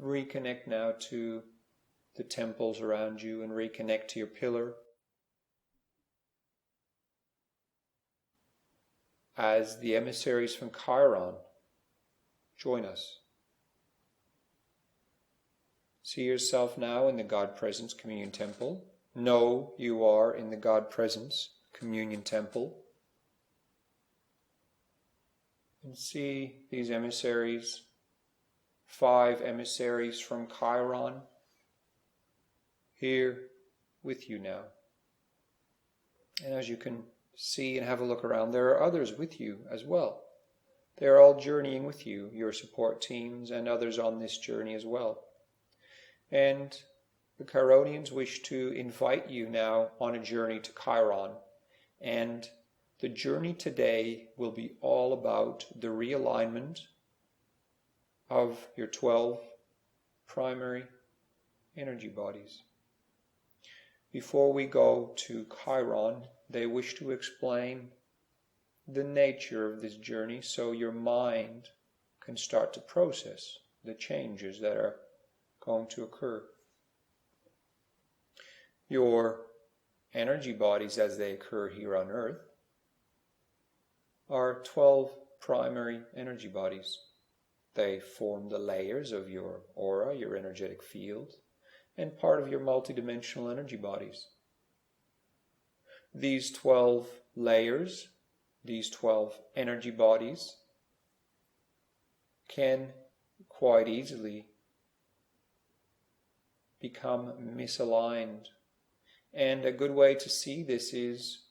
reconnect now to the temples around you and reconnect to your pillar. As the emissaries from Chiron join us. See yourself now in the God Presence Communion Temple. Know you are in the God Presence Communion Temple. And see these emissaries, 5 emissaries from Chiron, here with you now. And as you can see and have a look around, there are others with you as well. They are all journeying with you, your support teams and others on this journey as well. And the Chironians wish to invite you now on a journey to Chiron. And the journey today will be all about the realignment of your 12 primary energy bodies. Before we go to Chiron, they wish to explain the nature of this journey so your mind can start to process the changes that are going to occur. Your energy bodies as they occur here on Earth are 12 primary energy bodies. They form the layers of your aura, your energetic field, and part of your multidimensional energy bodies. These 12 layers, these 12 energy bodies, can quite easily become misaligned. And a good way to see this is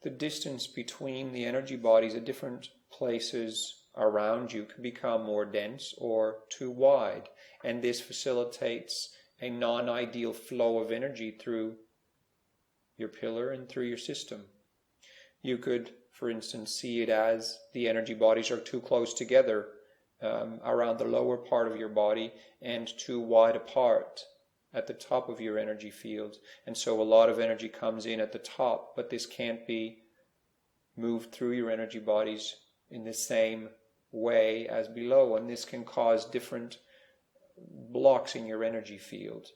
the distance between the energy bodies at different places around you can become more dense or too wide. And this facilitates a non-ideal flow of energy through your pillar and through your system. You could, for instance, see it as the energy bodies are too close together around the lower part of your body and too wide apart at the top of your energy field. And so a lot of energy comes in at the top, but this can't be moved through your energy bodies in the same way as below, and this can cause different blocks in your energy field.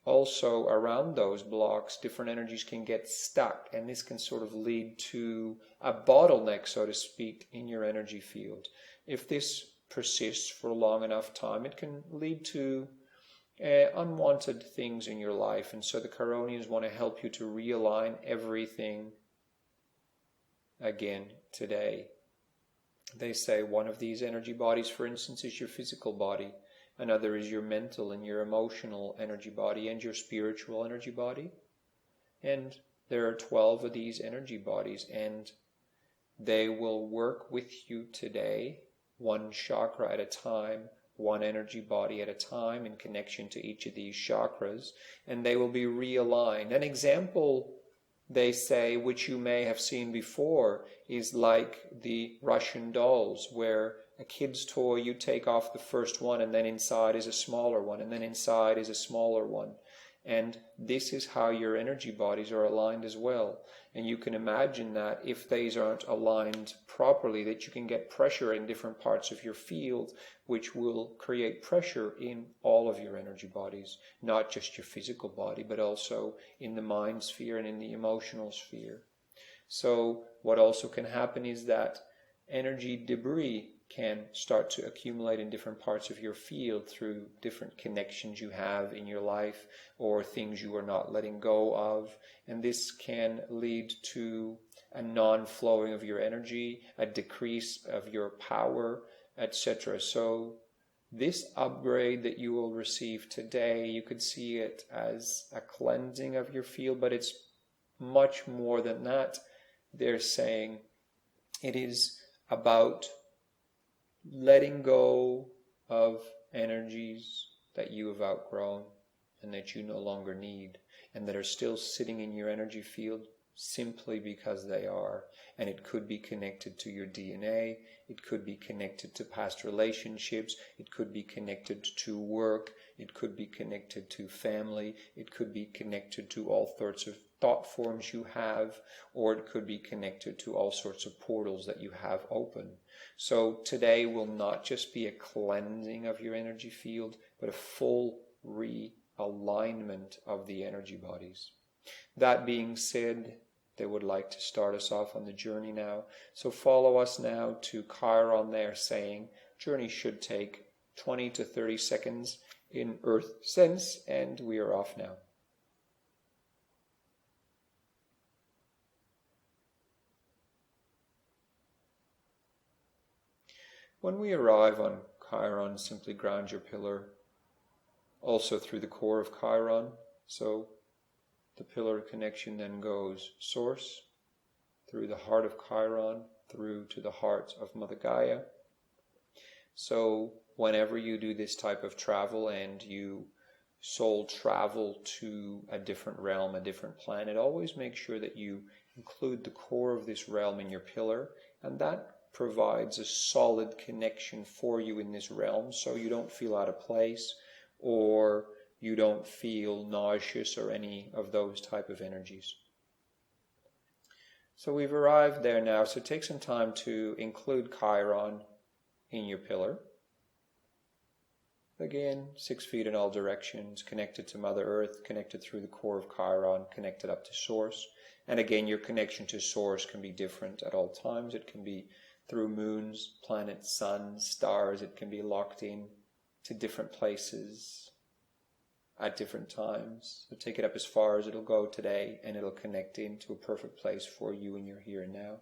Also, around those blocks, different energies can get stuck, and this can sort of lead to a bottleneck, so to speak, in your energy field. If this persists for a long enough time, it can lead to unwanted things in your life. And so the Chironians want to help you to realign everything again today. They say one of these energy bodies, for instance, is your physical body. Another is your mental and your emotional energy body and your spiritual energy body. And there are 12 of these energy bodies, and they will work with you today, one chakra at a time, one energy body at a time, in connection to each of these chakras, and they will be realigned. An example, they say, which you may have seen before, is like the Russian dolls, where a kid's toy, you take off the first one, and then inside is a smaller one, and then inside is a smaller one. And this is how your energy bodies are aligned as well. And you can imagine that if these aren't aligned properly, that you can get pressure in different parts of your field, which will create pressure in all of your energy bodies, not just your physical body, but also in the mind sphere and in the emotional sphere. So what also can happen is that energy debris can start to accumulate in different parts of your field through different connections you have in your life or things you are not letting go of. And this can lead to a non-flowing of your energy, a decrease of your power, etc. So this upgrade that you will receive today, you could see it as a cleansing of your field, but it's much more than that. They're saying it is about letting go of energies that you have outgrown and that you no longer need, and that are still sitting in your energy field simply because they are. And it could be connected to your DNA, it could be connected to past relationships, it could be connected to work, it could be connected to family, it could be connected to all sorts of thought forms you have, or it could be connected to all sorts of portals that you have open. So today will not just be a cleansing of your energy field, but a full realignment of the energy bodies. That being said, they would like to start us off on the journey now. So follow us now to Chiron there, saying journey should take 20 to 30 seconds in Earth sense, and we are off now. When we arrive on Chiron, simply ground your pillar also through the core of Chiron. So the pillar connection then goes source, through the heart of Chiron, through to the heart of Mother Gaia. So whenever you do this type of travel and you soul travel to a different realm, a different planet, always make sure that you include the core of this realm in your pillar, and that provides a solid connection for you in this realm, so you don't feel out of place or you don't feel nauseous or any of those type of energies. So we've arrived there now, so take some time to include Chiron in your pillar. Again, 6 feet in all directions, connected to Mother Earth, connected through the core of Chiron, connected up to Source. And again, your connection to Source can be different at all times. It can be through moons, planets, suns, stars. It can be locked in to different places at different times. So take it up as far as it'll go today, and it'll connect into a perfect place for you in your here and now.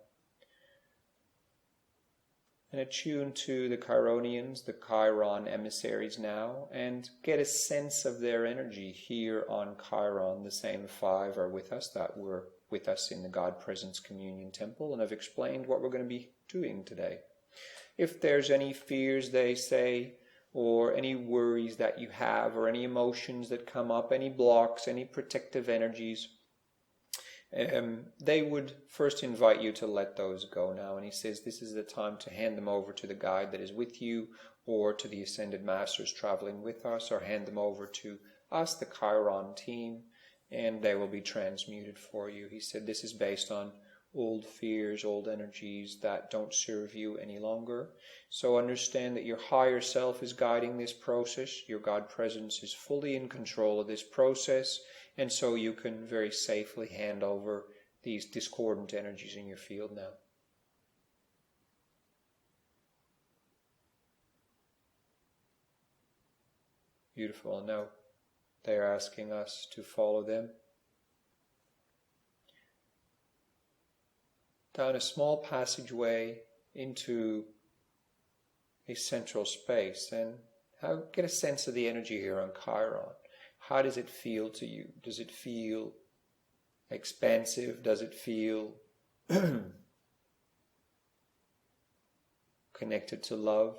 And attune to the Chironians, the Chiron Emissaries now, and get a sense of their energy here on Chiron. The same 5 are with us that were with us in the God Presence Communion Temple, and I've explained what we're going to be doing today. If there's any fears, they say, or any worries that you have, or any emotions that come up, any blocks, any protective energies, they would first invite you to let those go now. And he says this is the time to hand them over to the guide that is with you, or to the Ascended Masters traveling with us, or hand them over to us, the Chiron team, and they will be transmuted for you. He said this is based on old fears, old energies that don't serve you any longer. So understand that your higher self is guiding this process. Your God Presence is fully in control of this process, and so you can very safely hand over these discordant energies in your field now. Beautiful. And now they are asking us to follow them down a small passageway into a central space, and get a sense of the energy here on Chiron. How does it feel to you? Does it feel expansive? Does it feel connected to love?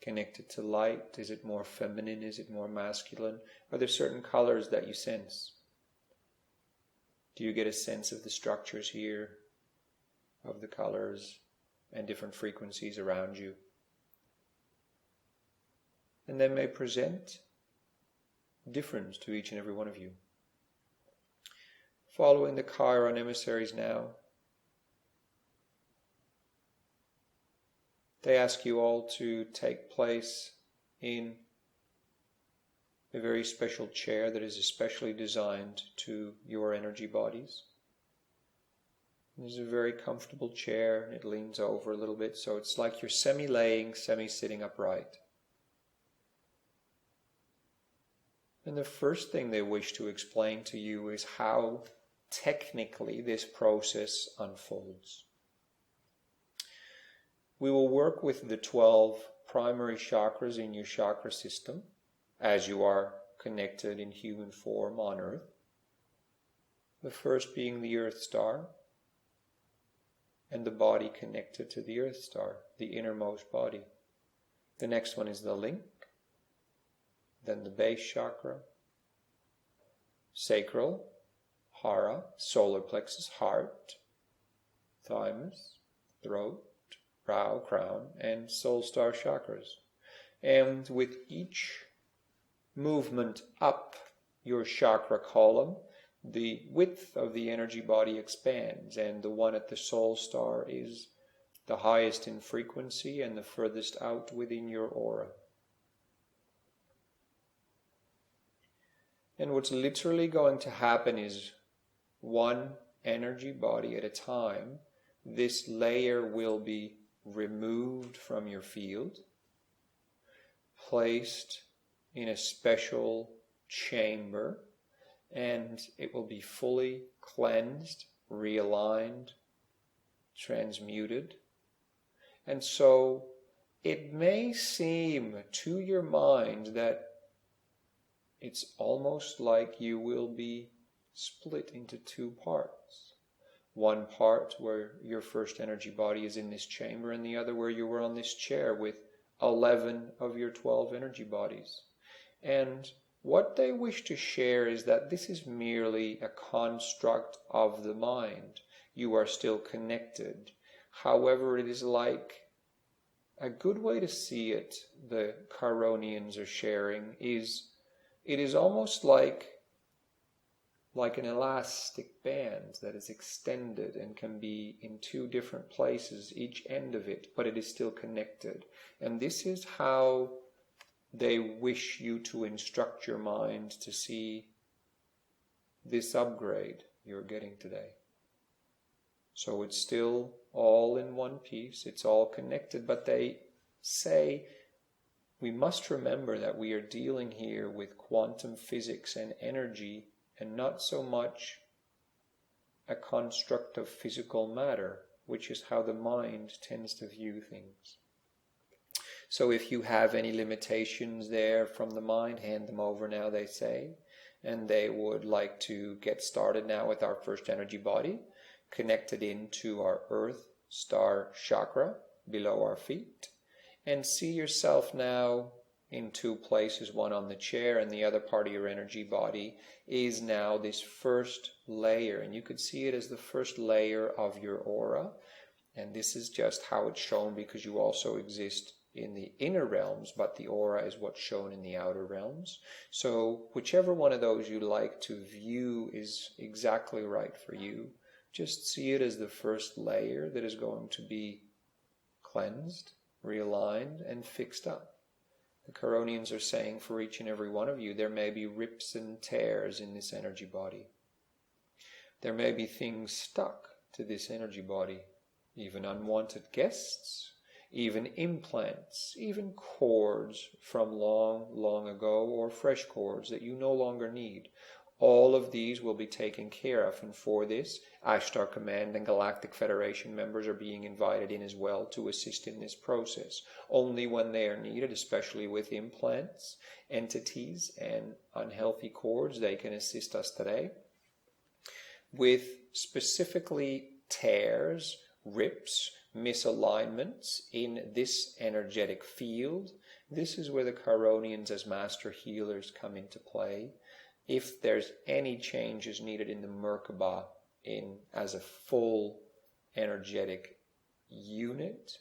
Connected to light? Is it more feminine? Is it more masculine? Are there certain colors that you sense? Do you get a sense of the structures here, of the colors and different frequencies around you? And they may present difference to each and every one of you. Following the Chiron Emissaries now, they ask you all to take place in a very special chair that is especially designed to your energy bodies. This is a very comfortable chair, and it leans over a little bit, so it's like you're semi-laying, semi-sitting upright. And the first thing they wish to explain to you is how technically this process unfolds. We will work with the 12 primary chakras in your chakra system as you are connected in human form on Earth. The first being the Earth Star, and the body connected to the Earth Star, the innermost body. The next one is the link, then the base chakra, sacral, hara, solar plexus, heart, thymus, throat, brow, crown, and soul star chakras. And with each movement up your chakra column, the width of the energy body expands, and the one at the soul star is the highest in frequency and the furthest out within your aura. And what's literally going to happen is, one energy body at a time, this layer will be removed from your field, placed in a special chamber, and it will be fully cleansed, realigned, transmuted. And so it may seem to your mind that it's almost like you will be split into two parts. One part where your first energy body is in this chamber, and the other where you were on this chair with 11 of your 12 energy bodies. And what they wish to share is that this is merely a construct of the mind. You are still connected. However, it is like a good way to see it, the Chironians are sharing, is it is almost like an elastic band that is extended and can be in two different places, each end of it, but it is still connected. And this is how they wish you to instruct your mind to see this upgrade you're getting today. So it's still all in one piece, it's all connected, but they say we must remember that we are dealing here with quantum physics and energy, and not so much a construct of physical matter, which is how the mind tends to view things. So if you have any limitations there from the mind, hand them over now, they say. And they would like to get started now with our first energy body, connected into our earth star chakra below our feet. And see yourself now in two places, one on the chair, and the other part of your energy body is now this first layer. And you could see it as the first layer of your aura. And this is just how it's shown, because you also exist in the inner realms, but the aura is what's shown in the outer realms. So whichever one of those you like to view is exactly right for you. Just see it as the first layer that is going to be cleansed, realigned, and fixed up. The Chironians are saying for each and every one of you, there may be rips and tears in this energy body. There may be things stuck to this energy body, even unwanted guests, even implants, even cords from long, long ago, or fresh cords that you no longer need. All of these will be taken care of, and for this, Ashtar Command and Galactic Federation members are being invited in as well to assist in this process. Only when they are needed, especially with implants, entities, and unhealthy cords, they can assist us today. With specifically tears, rips, misalignments in this energetic field, this is where the Chironians as master healers come into play. If there's any changes needed in the Merkaba as a full energetic unit,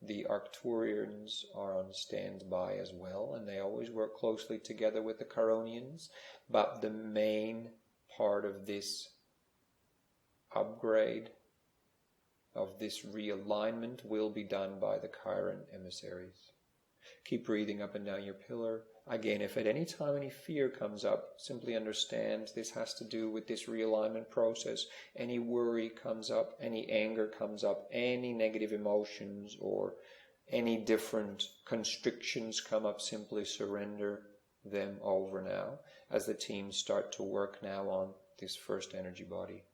the Arcturians are on standby as well, and they always work closely together with the Chironians. But the main part of this upgrade, of this realignment, will be done by the Chiron Emissaries. Keep breathing up and down your pillar. Again, if at any time any fear comes up, simply understand this has to do with this realignment process. Any worry comes up, any anger comes up, any negative emotions or any different constrictions come up, simply surrender them over now as the teams start to work now on this first energy body.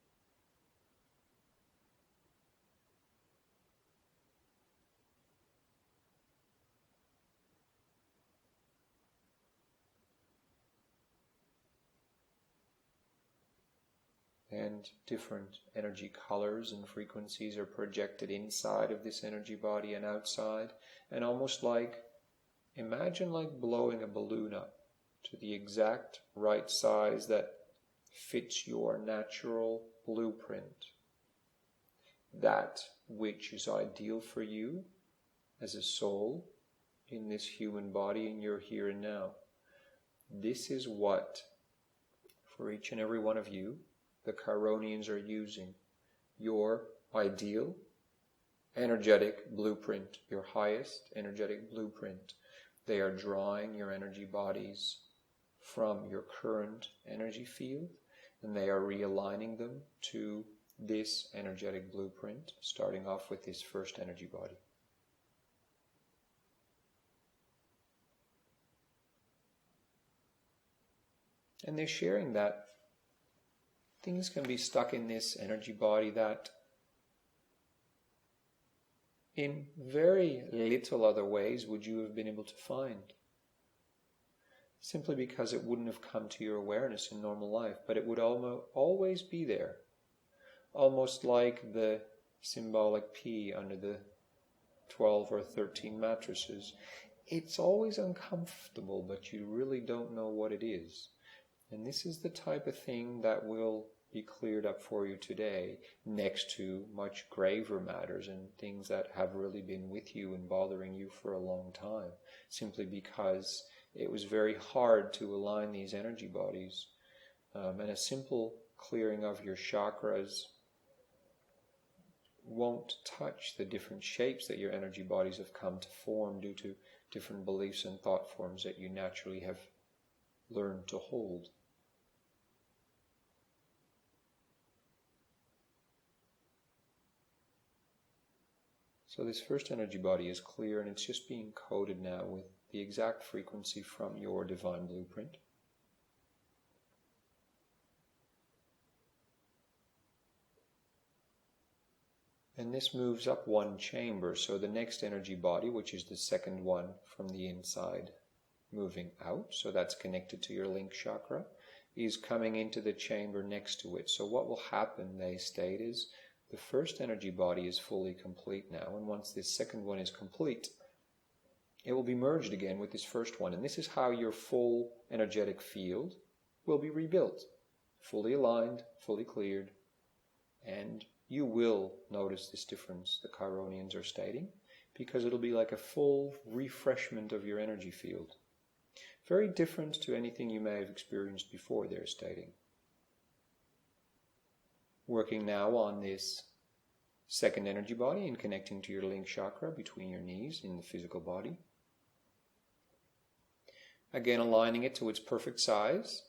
And different energy colors and frequencies are projected inside of this energy body and outside. And almost like, imagine like blowing a balloon up to the exact right size that fits your natural blueprint. That which is ideal for you as a soul in this human body in your here and now. This is what, for each and every one of you, the Chironians are using. Your ideal, energetic blueprint, your highest energetic blueprint. They are drawing your energy bodies from your current energy field, and they are realigning them to this energetic blueprint, starting off with this first energy body. And they're sharing that things can be stuck in this energy body that in very little other ways would you have been able to find. Simply because it wouldn't have come to your awareness in normal life, but it would always be there. Almost like the symbolic P under the 12 or 13 mattresses. It's always uncomfortable, but you really don't know what it is. And this is the type of thing that will be cleared up for you today, next to much graver matters and things that have really been with you and bothering you for a long time, simply because it was very hard to align these energy bodies. And a simple clearing of your chakras won't touch the different shapes that your energy bodies have come to form due to different beliefs and thought forms that you naturally have learned to hold. So this first energy body is clear, and it's just being coded now with the exact frequency from your divine blueprint. And this moves up one chamber, so the next energy body, which is the second one from the inside, moving out, so that's connected to your link chakra, is coming into the chamber next to it. So what will happen, they state, is the first energy body is fully complete now, and once this second one is complete, it will be merged again with this first one. And this is how your full energetic field will be rebuilt, fully aligned, fully cleared, and you will notice this difference, the Chironians are stating, because it'll be like a full refreshment of your energy field. Very different to anything you may have experienced before, they're stating. Working now on this second energy body and connecting to your link chakra between your knees in the physical body. Again, aligning it to its perfect size.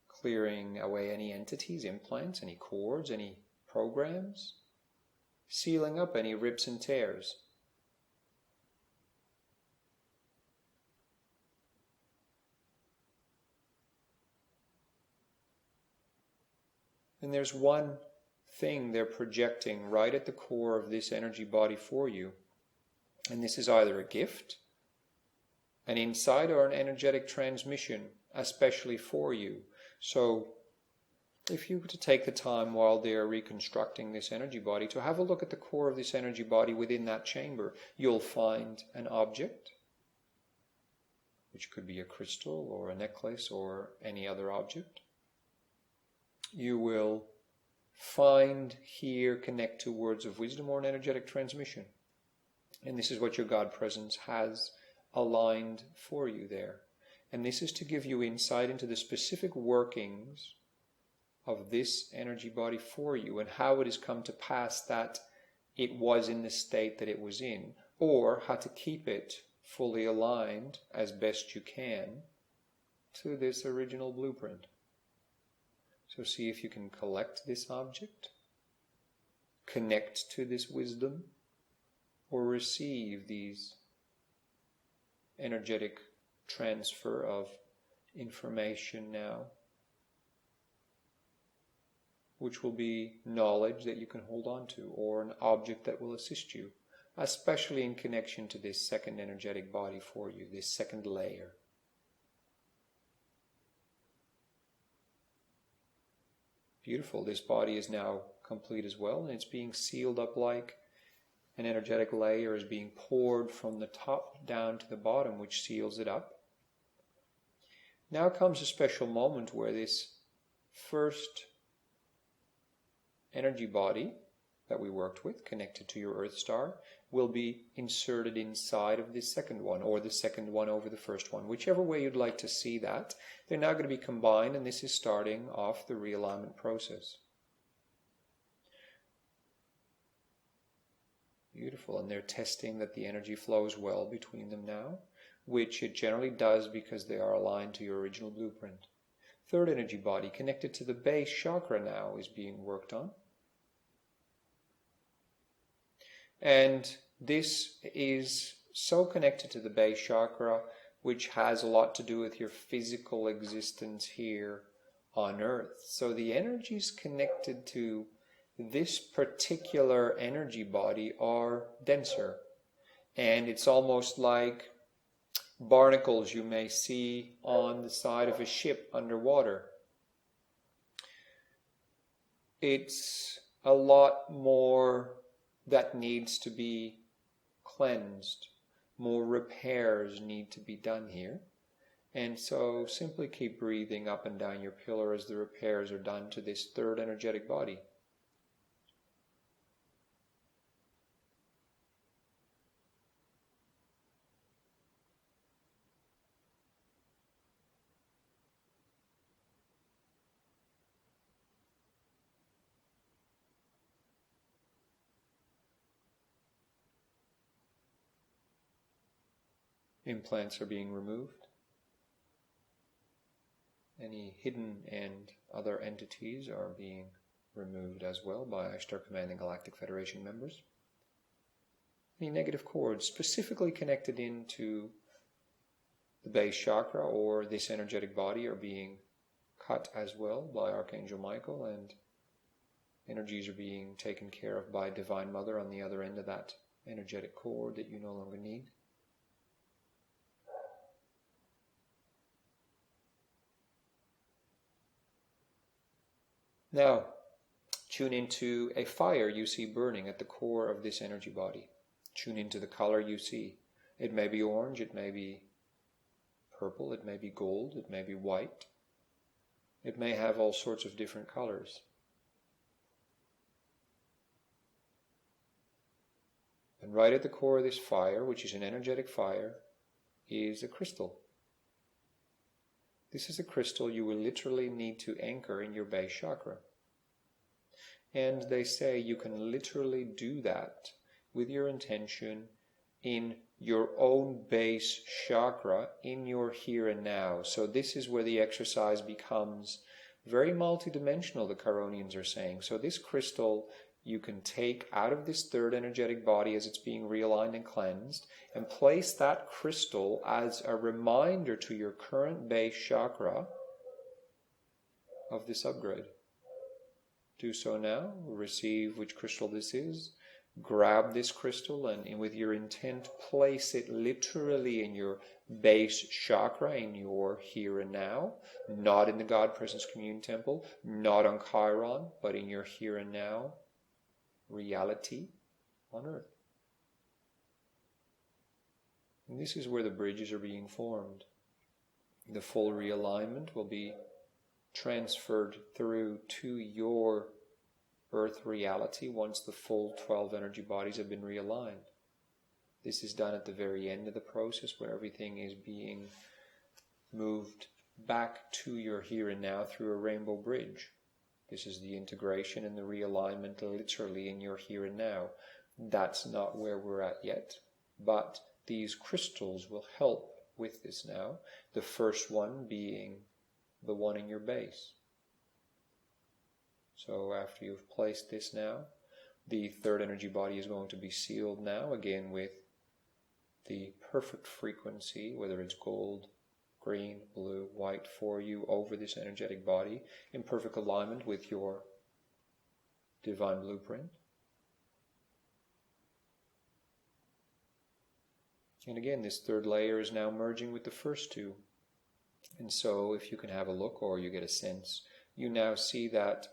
Clearing away any entities, implants, any cords, any programs. Sealing up any rips and tears. And there's one thing they're projecting right at the core of this energy body for you. And this is either a gift, an insight, or an energetic transmission, especially for you. So if you were to take the time while they're reconstructing this energy body to have a look at the core of this energy body within that chamber, you'll find an object, which could be a crystal or a necklace or any other object. You will find here, connect to words of wisdom or an energetic transmission. And this is what your God presence has aligned for you there. And this is to give you insight into the specific workings of this energy body for you and how it has come to pass that it was in the state that it was in, or how to keep it fully aligned as best you can to this original blueprint. So see if you can collect this object, connect to this wisdom, or receive these energetic transfer of information now, which will be knowledge that you can hold on to, or an object that will assist you, especially in connection to this second energetic body for you, this second layer. Beautiful. This body is now complete as well, and it's being sealed up like an energetic layer is being poured from the top down to the bottom, which seals it up. Now comes a special moment where this first energy body that we worked with, connected to your Earth star, will be inserted inside of this second one, or the second one over the first one. Whichever way you'd like to see that, they're now going to be combined, and this is starting off the realignment process. Beautiful. And they're testing that the energy flows well between them now, which it generally does because they are aligned to your original blueprint. Third energy body connected to the base chakra now is being worked on. And this is so connected to the base chakra, which has a lot to do with your physical existence here on Earth. So the energies connected to this particular energy body are denser. And it's almost like barnacles you may see on the side of a ship underwater. It's a lot more that needs to be cleansed. More repairs need to be done here. And so simply keep breathing up and down your pillar as the repairs are done to this third energetic body. Implants are being removed. Any hidden and other entities are being removed as well by Ishtar Commanding Galactic Federation members. Any negative cords specifically connected into the base chakra or this energetic body are being cut as well by Archangel Michael, and energies are being taken care of by Divine Mother on the other end of that energetic cord that you no longer need. Now, tune into a fire you see burning at the core of this energy body. Tune into the color you see. It may be orange, it may be purple, it may be gold, it may be white. It may have all sorts of different colors. And right at the core of this fire, which is an energetic fire, is a crystal. This is a crystal you will literally need to anchor in your base chakra. And they say you can literally do that with your intention in your own base chakra, in your here and now. So this is where the exercise becomes very multidimensional, the Chironians are saying. So this crystal you can take out of this third energetic body as it's being realigned and cleansed, and place that crystal as a reminder to your current base chakra of this upgrade. Do so now. Receive which crystal this is. Grab this crystal and with your intent, place it literally in your base chakra, in your here and now. Not in the God Presence Communion Temple, not on Chiron, but in your here and now reality on Earth. And this is where the bridges are being formed. The full realignment will be transferred through to your Earth reality once the full 12 energy bodies have been realigned. This is done at the very end of the process, where everything is being moved back to your here and now through a rainbow bridge. This is the integration and the realignment literally in your here and now. That's not where we're at yet, but these crystals will help with this now. The first one being the one in your base. So after you've placed this now, the third energy body is going to be sealed now, again with the perfect frequency, whether it's gold, green, blue, white, for you over this energetic body, in perfect alignment with your divine blueprint. And again, this third layer is now merging with the first two. And so if you can have a look or you get a sense, you now see that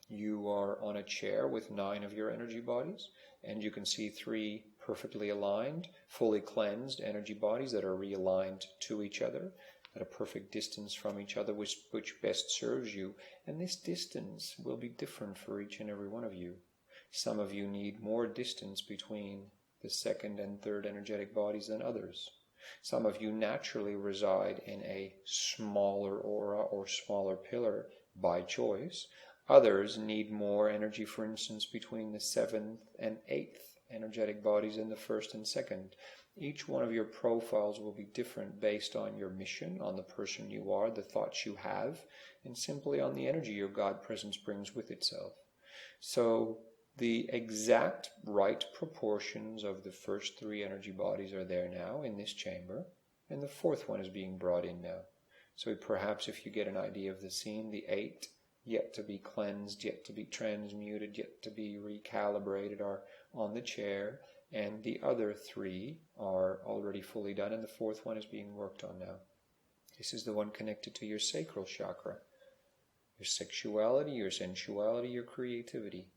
you are on a chair with 9 of your energy bodies, and you can see 3 perfectly aligned, fully cleansed energy bodies that are realigned to each other at a perfect distance from each other, which best serves you. And this distance will be different for each and every one of you. Some of you need more distance between the second and third energetic bodies than others. Some of you naturally reside in a smaller aura or smaller pillar by choice. Others need more energy, for instance, between the 7th and 8th energetic bodies in the first and second. Each one of your profiles will be different based on your mission, on the person you are, the thoughts you have, and simply on the energy your God presence brings with itself. So the exact right proportions of the first 3 energy bodies are there now in this chamber, and the 4th one is being brought in now. So perhaps if you get an idea of the scene, the 8 yet to be cleansed, yet to be transmuted, yet to be recalibrated are on the chair, and the other 3 are already fully done, and the 4th one is being worked on now. This is the one connected to your sacral chakra, your sexuality, your sensuality, your creativity.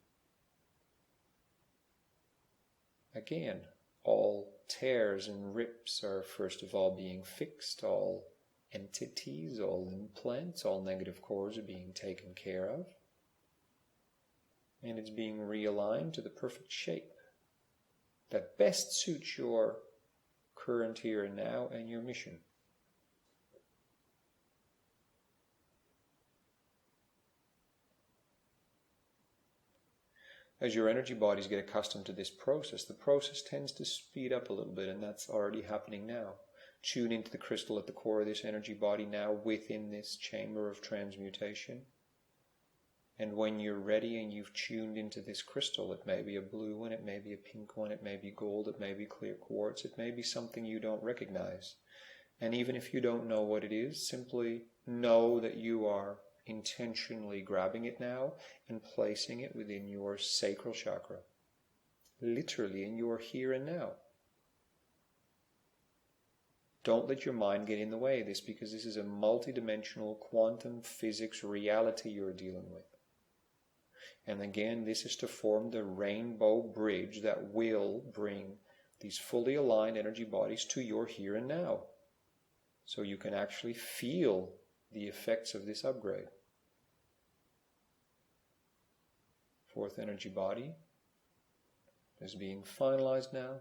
Again, all tears and rips are first of all being fixed, all entities, all implants, all negative cords are being taken care of, and it's being realigned to the perfect shape that best suits your current here and now and your mission. As your energy bodies get accustomed to this process, the process tends to speed up a little bit, and that's already happening now. Tune into the crystal at the core of this energy body now within this chamber of transmutation. And when you're ready and you've tuned into this crystal, it may be a blue one, it may be a pink one, it may be gold, it may be clear quartz, it may be something you don't recognize. And even if you don't know what it is, simply know that you are intentionally grabbing it now and placing it within your sacral chakra, literally in your here and now. Don't let your mind get in the way of this, because this is a multidimensional quantum physics reality you're dealing with. And again, this is to form the rainbow bridge that will bring these fully aligned energy bodies to your here and now, so you can actually feel the effects of this upgrade. 4th energy body is being finalized now,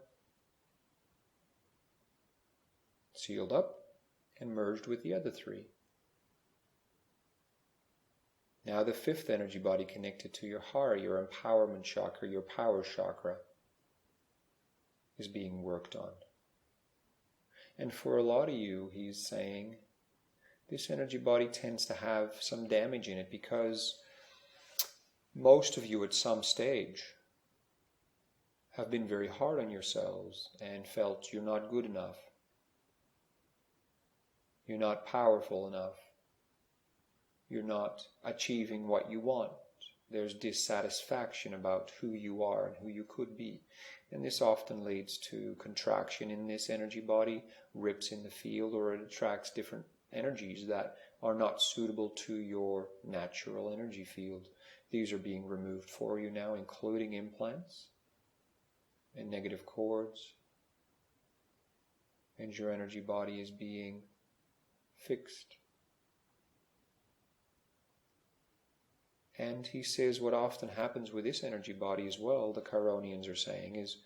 sealed up, and merged with the other 3. Now the 5th energy body connected to your heart, your empowerment chakra, your power chakra, is being worked on. And for a lot of you, he's saying, this energy body tends to have some damage in it, because most of you at some stage have been very hard on yourselves and felt you're not good enough, you're not powerful enough, you're not achieving what you want. There's dissatisfaction about who you are and who you could be. And this often leads to contraction in this energy body, rips in the field, or it attracts different energies that are not suitable to your natural energy field. These are being removed for you now, including implants and negative cords. And your energy body is being fixed. And he says what often happens with this energy body as well, the Chironians are saying, is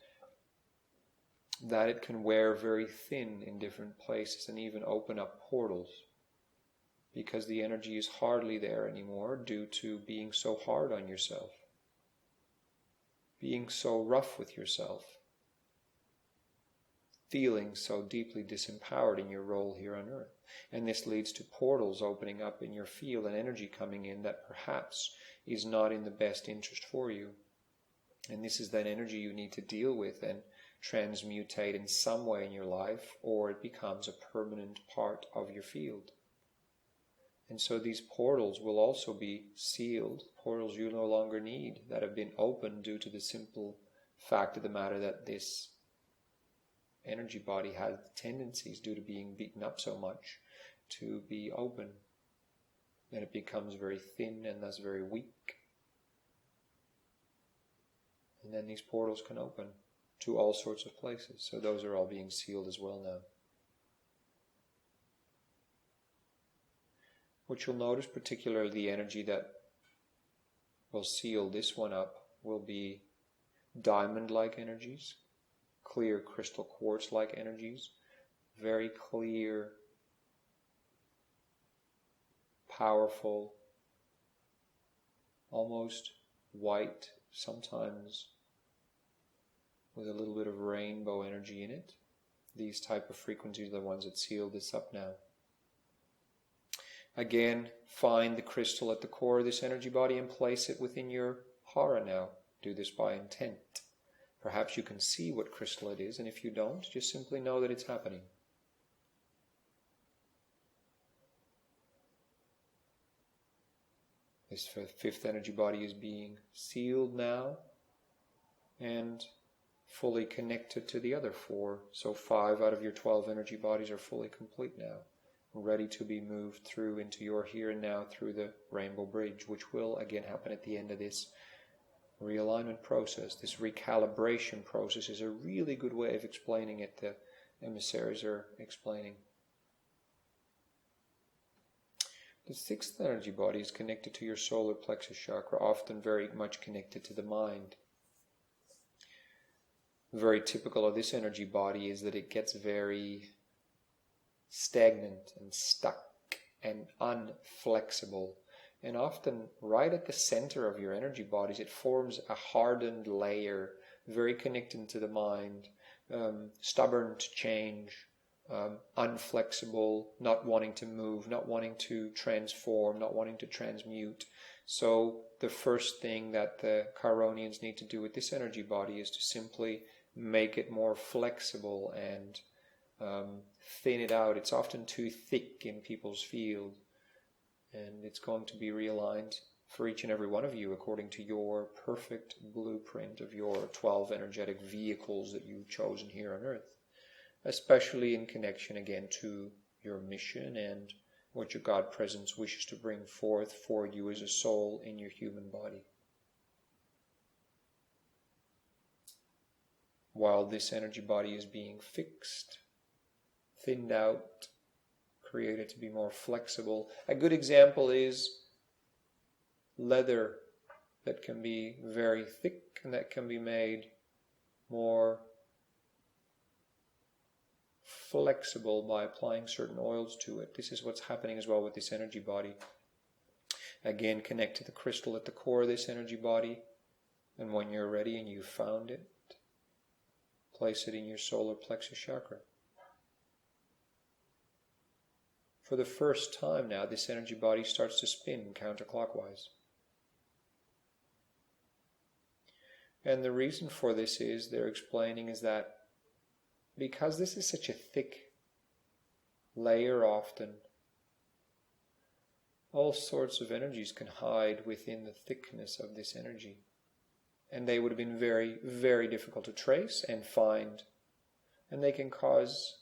that it can wear very thin in different places and even open up portals, because the energy is hardly there anymore due to being so hard on yourself, being so rough with yourself, feeling so deeply disempowered in your role here on earth. And this leads to portals opening up in your field and energy coming in that perhaps is not in the best interest for you. And this is that energy you need to deal with and transmutate in some way in your life, or it becomes a permanent part of your field. And so these portals will also be sealed, portals you no longer need, that have been opened due to the simple fact of the matter that this energy body has tendencies, due to being beaten up so much, to be open. And it becomes very thin and thus very weak. And then these portals can open to all sorts of places. So those are all being sealed as well now. What you'll notice, particularly the energy that will seal this one up, will be diamond-like energies, clear crystal quartz-like energies, very clear, powerful, almost white, sometimes with a little bit of rainbow energy in it. These type of frequencies are the ones that seal this up now. Again, find the crystal at the core of this energy body and place it within your hara now. Do this by intent. Perhaps you can see what crystal it is, and if you don't, just simply know that it's happening. This fifth energy body is being sealed now and fully connected to the other four. So 5 out of your 12 energy bodies are fully complete now, ready to be moved through into your here and now through the rainbow bridge, which will again happen at the end of this realignment process. This recalibration process is a really good way of explaining it. The emissaries are explaining. The 6th energy body is connected to your solar plexus chakra, often very much connected to the mind. Very typical of this energy body is that it gets very stagnant and stuck and unflexible. And often right at the center of your energy bodies it forms a hardened layer, very connected to the mind, stubborn to change, unflexible, not wanting to move, not wanting to transform, not wanting to transmute. So the first thing that the Chironians need to do with this energy body is to simply make it more flexible and thin it out. It's often too thick in people's field, and it's going to be realigned for each and every one of you according to your perfect blueprint of your 12 energetic vehicles that you've chosen here on Earth, especially in connection again to your mission and what your God Presence wishes to bring forth for you as a soul in your human body. While this energy body is being fixed, thinned out, created to be more flexible. A good example is leather that can be very thick and that can be made more flexible by applying certain oils to it. This is what's happening as well with this energy body. Again, connect to the crystal at the core of this energy body, and when you're ready and you've found it, place it in your solar plexus chakra. For the first time now, this energy body starts to spin counterclockwise. And the reason for this is, they're explaining, is that because this is such a thick layer often, all sorts of energies can hide within the thickness of this energy. And they would have been very, very difficult to trace and find. And they can cause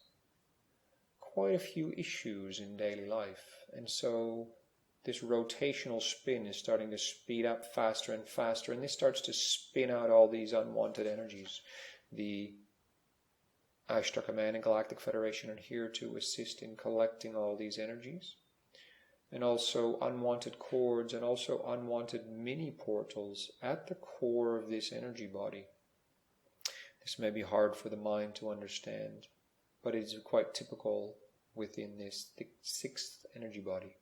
quite a few issues in daily life. And so this rotational spin is starting to speed up faster and faster, and this starts to spin out all these unwanted energies. The Ashtaka Man and Galactic Federation are here to assist in collecting all these energies, and also unwanted cords and also unwanted mini portals at the core of this energy body. This may be hard for the mind to understand, but it is quite typical within this 6th energy body.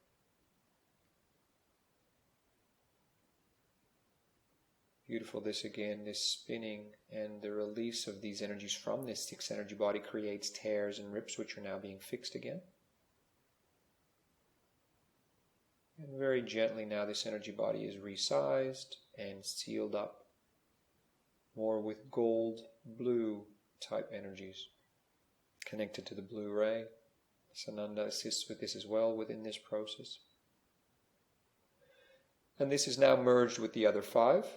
Beautiful. This again, this spinning and the release of these energies from this 6th energy body creates tears and rips, which are now being fixed again. And very gently now this energy body is resized and sealed up more with gold, blue type energies connected to the blue ray. Sananda assists with this as well within this process. And this is now merged with the other 5.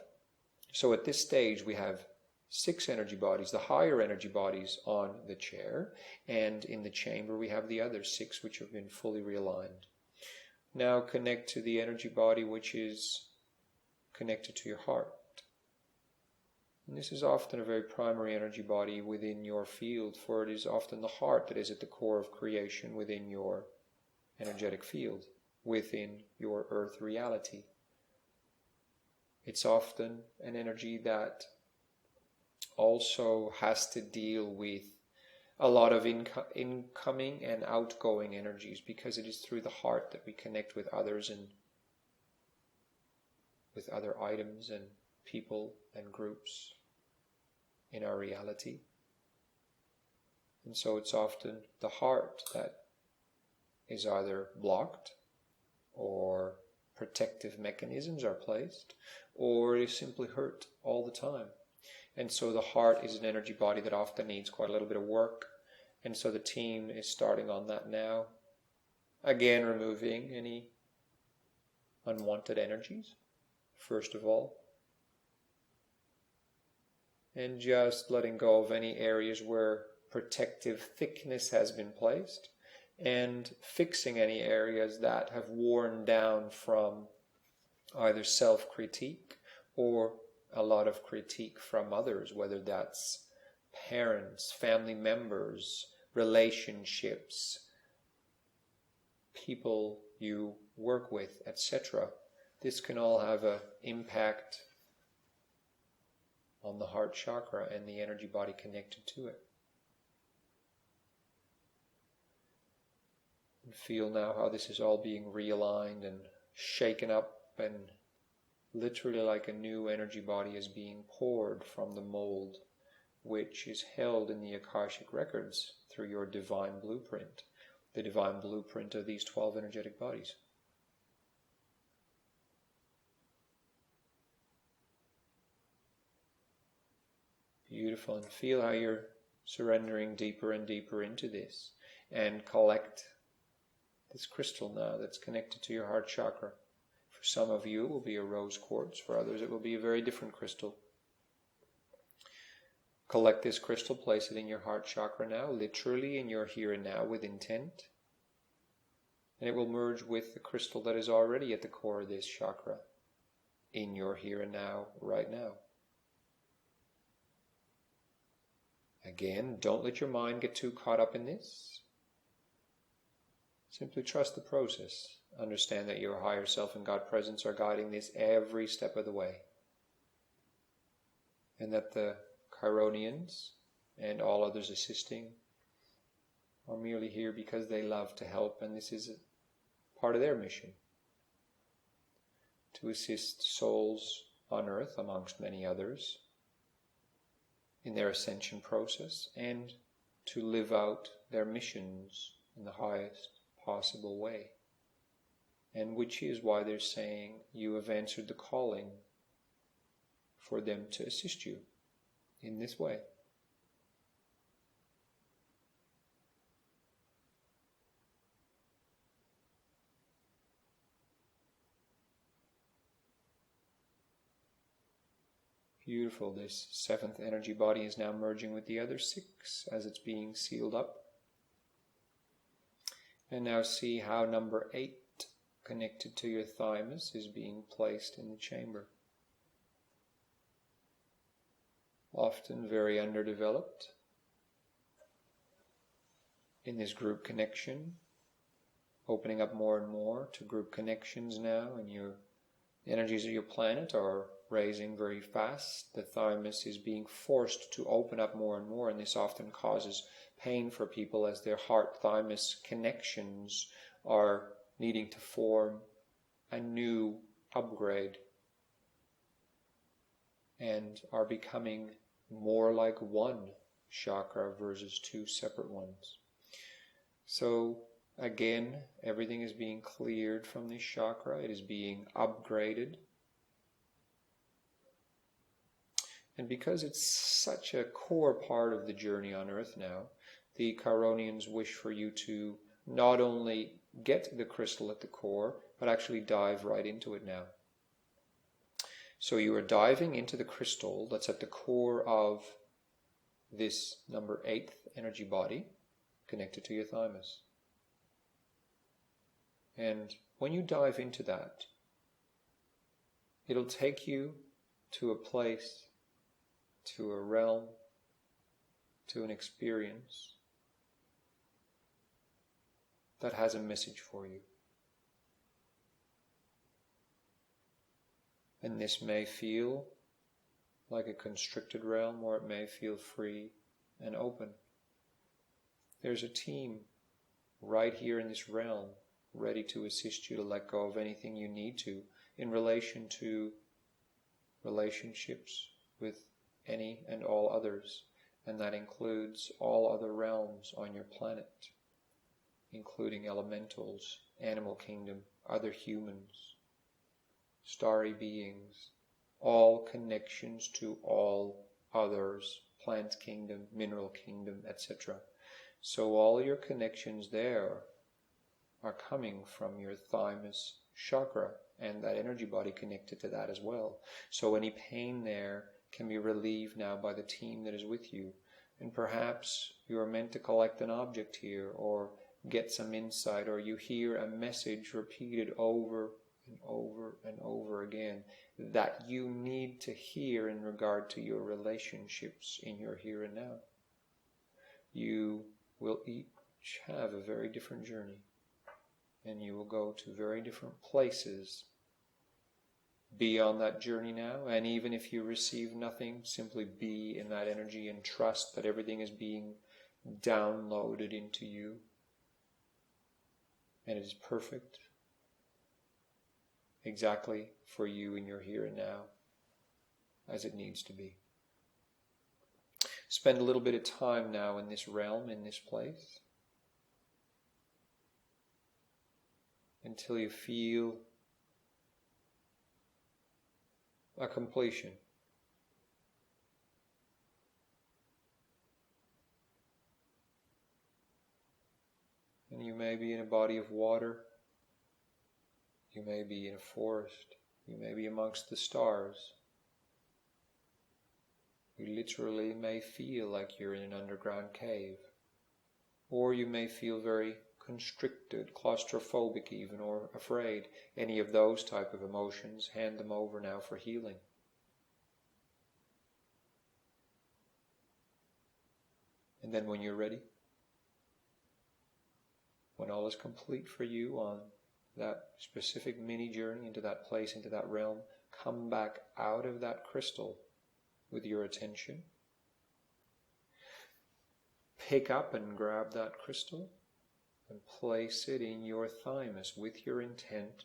So at this stage we have 6 energy bodies, the higher energy bodies on the chair, and in the chamber we have the other 6 which have been fully realigned. Now connect to the energy body which is connected to your heart. And this is often a very primary energy body within your field, for it is often the heart that is at the core of creation within your energetic field, within your earth reality. It's often an energy that also has to deal with a lot of incoming and outgoing energies, because it is through the heart that we connect with others and with other items and people and groups in our reality. And so it's often the heart that is either blocked, or protective mechanisms are placed, or is simply hurt all the time. And so the heart is an energy body that often needs quite a little bit of work. And so the team is starting on that now. Again, removing any unwanted energies, first of all. And just letting go of any areas where protective thickness has been placed, and fixing any areas that have worn down from either self-critique or a lot of critique from others, whether that's parents, family members, relationships, people you work with, etc. This can all have an impact on the heart chakra and the energy body connected to it. And feel now how this is all being realigned and shaken up, and literally like a new energy body is being poured from the mold, which is held in the Akashic records through your divine blueprint, the divine blueprint of these 12 energetic bodies. Beautiful. And feel how you're surrendering deeper and deeper into this, and collect this crystal now that's connected to your heart chakra. For some of you it will be a rose quartz, for others it will be a very different crystal. Collect this crystal, place it in your heart chakra now, literally in your here and now with intent. And it will merge with the crystal that is already at the core of this chakra, in your here and now, right now. Again, don't let your mind get too caught up in this. Simply trust the process. Understand that your higher self and God presence are guiding this every step of the way. And that the Chironians and all others assisting are merely here because they love to help, and this is part of their mission. To assist souls on earth, amongst many others, in their ascension process, and to live out their missions in the highest possible way. And which is why they're saying you have answered the calling for them to assist you in this way. Beautiful. This 7th energy body is now merging with the other 6 as it's being sealed up. And now see how number 8, connected to your thymus, is being placed in the chamber. Often very underdeveloped in this group connection, opening up more and more to group connections now, and your energies of your planet are raising very fast. The thymus is being forced to open up more and more, and this often causes pain for people as their heart-thymus connections are needing to form a new upgrade and are becoming more like one chakra versus 2 separate ones. So again, everything is being cleared from this chakra. It is being upgraded. And because it's such a core part of the journey on Earth now, the Chironians wish for you to not only get the crystal at the core, but actually dive right into it now. So you are diving into the crystal that's at the core of this number 8th energy body, connected to your thymus. And when you dive into that, it'll take you to a place, to a realm, to an experience that has a message for you. And this may feel like a constricted realm, or it may feel free and open. There's a team right here in this realm ready to assist you to let go of anything you need to in relation to relationships with any and all others, and that includes all other realms on your planet, including elementals, animal kingdom, other humans, starry beings, all connections to all others, plant kingdom, mineral kingdom, etc. So all your connections there are coming from your Thymus chakra and that energy body connected to that as well. So any pain there can be relieved now by the team that is with you. And perhaps you are meant to collect an object here or get some insight, or you hear a message repeated over and over and over again that you need to hear in regard to your relationships in your here and now. You will each have a very different journey, and you will go to very different places. Be on that journey now, and even if you receive nothing, simply be in that energy and trust that everything is being downloaded into you, and it is perfect, exactly for you in your here and now, as it needs to be. Spend a little bit of time now in this realm, in this place, until you feel a completion. And you may be in a body of water, you may be in a forest, you may be amongst the stars. You literally may feel like you're in an underground cave. Or you may feel very constricted, claustrophobic even, or afraid. Any of those type of emotions, hand them over now for healing. And then when you're ready, when all is complete for you on that specific mini journey into that place, into that realm, come back out of that crystal with your attention. Pick up and grab that crystal and place it in your thymus with your intent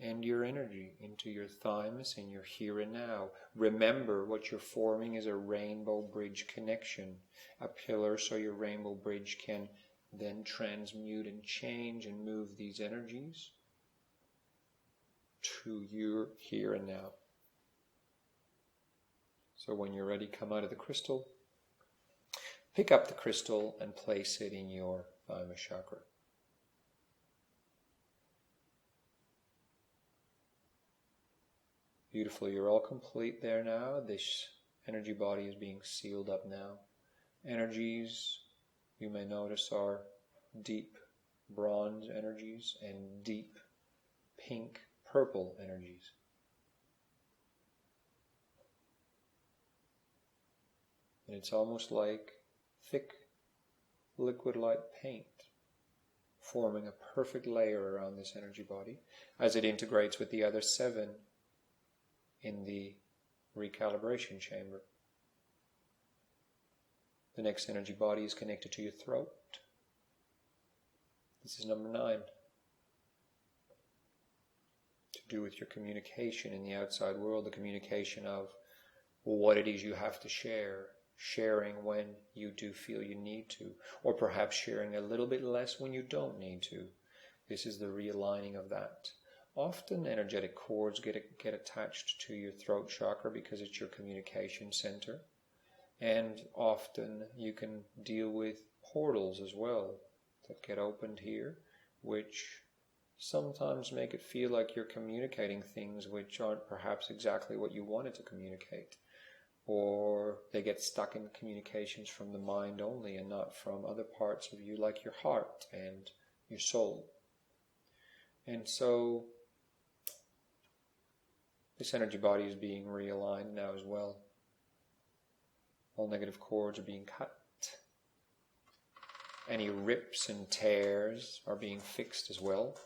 and your energy into your thymus in your here and now. Remember, what you're forming is a rainbow bridge connection, a pillar so your rainbow bridge can then transmute and change and move these energies to your here and now. So when you're ready, come out of the crystal, pick up the crystal and place it in your thymus chakra. Beautiful, you're all complete there now. This energy body is being sealed up now. Energies, you may notice, are deep bronze energies and deep pink purple energies. And it's almost like thick liquid-like paint forming a perfect layer around this energy body as it integrates with the other 7 in the recalibration chamber. The next energy body is connected to your throat. This is number 9. To do with your communication in the outside world, the communication of what it is you have to share, sharing when you do feel you need to, or perhaps sharing a little bit less when you don't need to. This is the realigning of that. Often energetic cords get attached to your throat chakra because it's your communication center. And often you can deal with portals as well that get opened here, which sometimes make it feel like you're communicating things which aren't perhaps exactly what you wanted to communicate. Or they get stuck in communications from the mind only and not from other parts of you like your heart and your soul. And so this energy body is being realigned now as well. All negative cords are being cut. Any rips and tears are being fixed as well.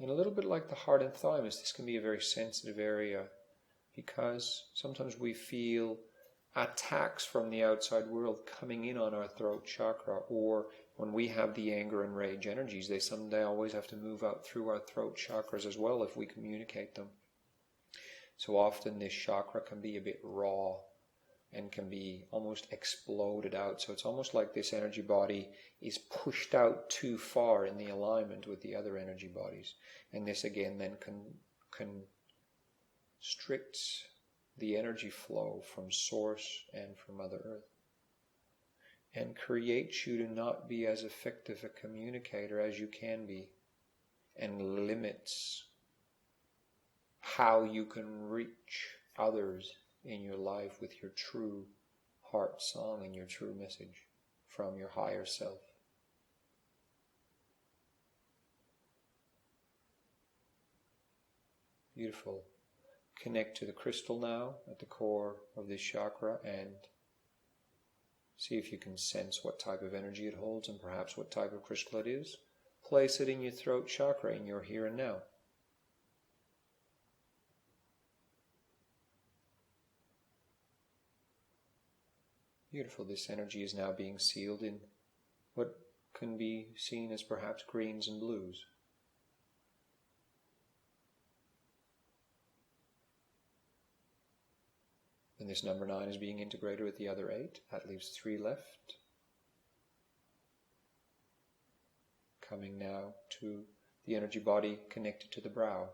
And a little bit like the heart and thymus, this can be a very sensitive area because sometimes we feel attacks from the outside world coming in on our throat chakra, or when we have the anger and rage energies, they someday always have to move out through our throat chakras as well if we communicate them. So often this chakra can be a bit raw and can be almost exploded out. So it's almost like this energy body is pushed out too far in the alignment with the other energy bodies. And this again then constricts the energy flow from Source and from Mother Earth, and creates you to not be as effective a communicator as you can be, and limits how you can reach others in your life with your true heart song and your true message from your higher self. Beautiful. Connect to the crystal now at the core of this chakra and see if you can sense what type of energy it holds and perhaps what type of crystal it is. Place it in your throat chakra in your here and now. Beautiful. This energy is now being sealed in what can be seen as perhaps greens and blues. And this number 9 is being integrated with the other 8. That leaves 3 left. Coming now to the energy body connected to the brow.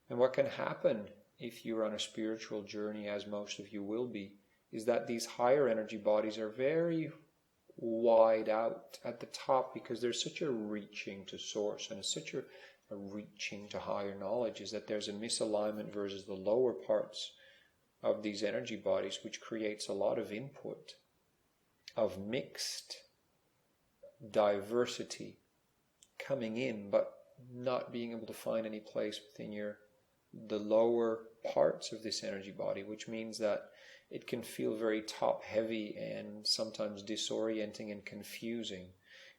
And what can happen if you're on a spiritual journey, as most of you will be, is that these higher energy bodies are very wide out at the top because there's such a reaching to Source and it's such a reaching to higher knowledge, is that there's a misalignment versus the lower parts of these energy bodies, which creates a lot of input of mixed diversity coming in, but not being able to find any place within the lower parts of this energy body, which means that it can feel very top heavy and sometimes disorienting and confusing.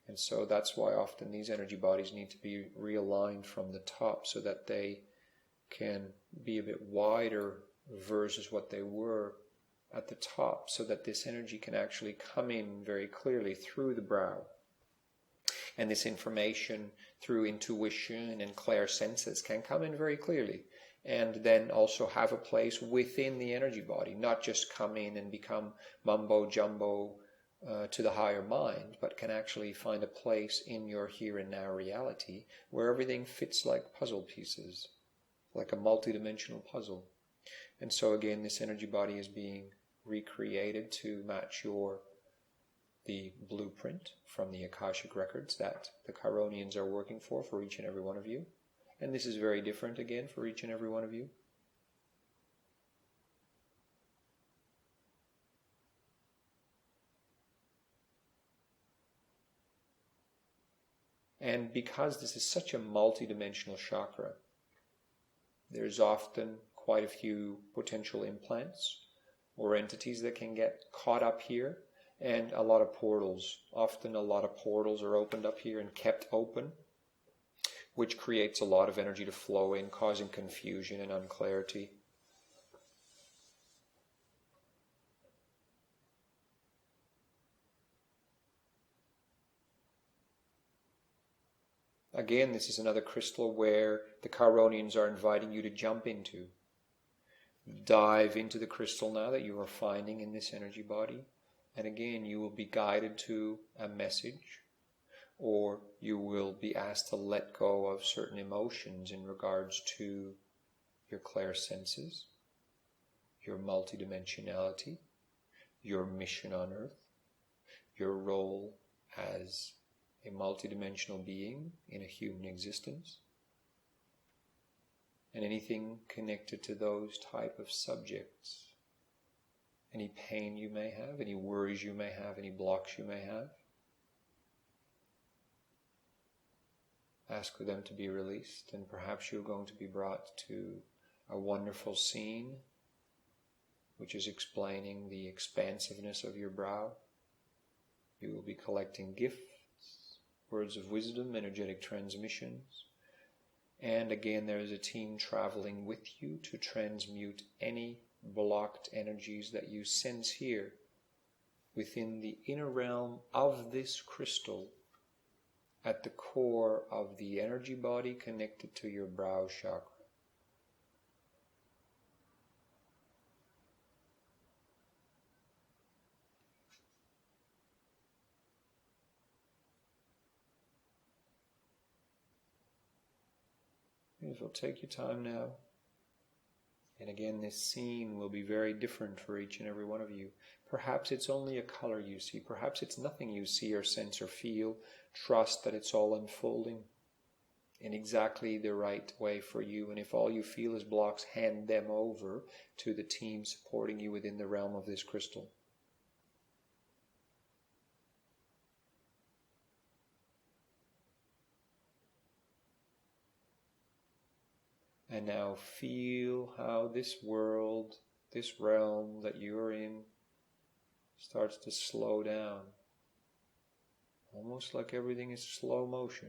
And so that's why often these energy bodies need to be realigned from the top so that they can be a bit wider versus what they were at the top, so that this energy can actually come in very clearly through the brow. And this information through intuition and clairsenses can come in very clearly, and then also have a place within the energy body, not just come in and become mumbo jumbo to the higher mind, but can actually find a place in your here and now reality where everything fits like puzzle pieces, like a multidimensional puzzle. And so again, this energy body is being recreated to match the blueprint from the Akashic records that the Chironians are working for each and every one of you. And this is very different again for each and every one of you. And because this is such a multidimensional chakra, there's often quite a few potential implants or entities that can get caught up here, and a lot of portals. Often a lot of portals are opened up here and kept open, which creates a lot of energy to flow in, causing confusion and unclarity. Again, this is another crystal where the Chironians are inviting you to jump into. Dive into the crystal now that you are finding in this energy body. And again, you will be guided to a message, or you will be asked to let go of certain emotions in regards to your clairsenses, your multidimensionality, your mission on Earth, your role as a multidimensional being in a human existence, and anything connected to those type of subjects. Any pain you may have, any worries you may have, any blocks you may have, ask for them to be released, and perhaps you're going to be brought to a wonderful scene which is explaining the expansiveness of your brow. You will be collecting gifts, words of wisdom, energetic transmissions. And again, there is a team traveling with you to transmute any blocked energies that you sense here within the inner realm of this crystal, at the core of the energy body connected to your brow chakra. Beautiful. Take your time now. And again, this scene will be very different for each and every one of you. Perhaps it's only a color you see. Perhaps it's nothing you see or sense or feel. Trust that it's all unfolding in exactly the right way for you. And if all you feel is blocks, hand them over to the team supporting you within the realm of this crystal. And now feel how this world, this realm that you're in, starts to slow down. Almost like everything is slow motion.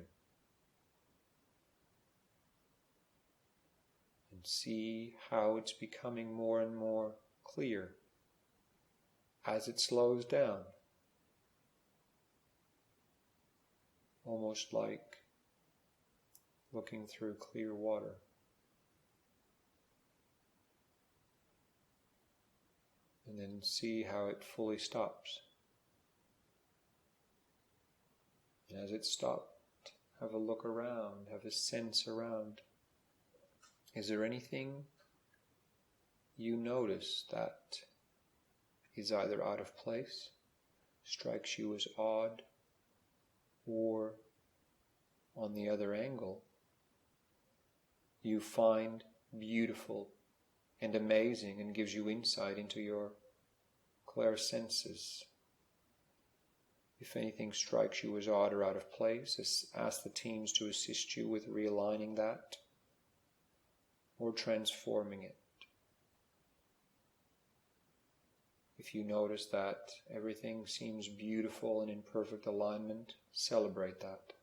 And see how it's becoming more and more clear as it slows down. Almost like looking through clear water. And then see how it fully stops. And as it stopped, have a look around, have a sense around. Is there anything you notice that is either out of place, strikes you as odd, or on the other angle, you find beautiful and amazing and gives you insight into your clairsenses? If anything strikes you as odd or out of place, ask the teams to assist you with realigning that or transforming it. If you notice that everything seems beautiful and in perfect alignment, celebrate that.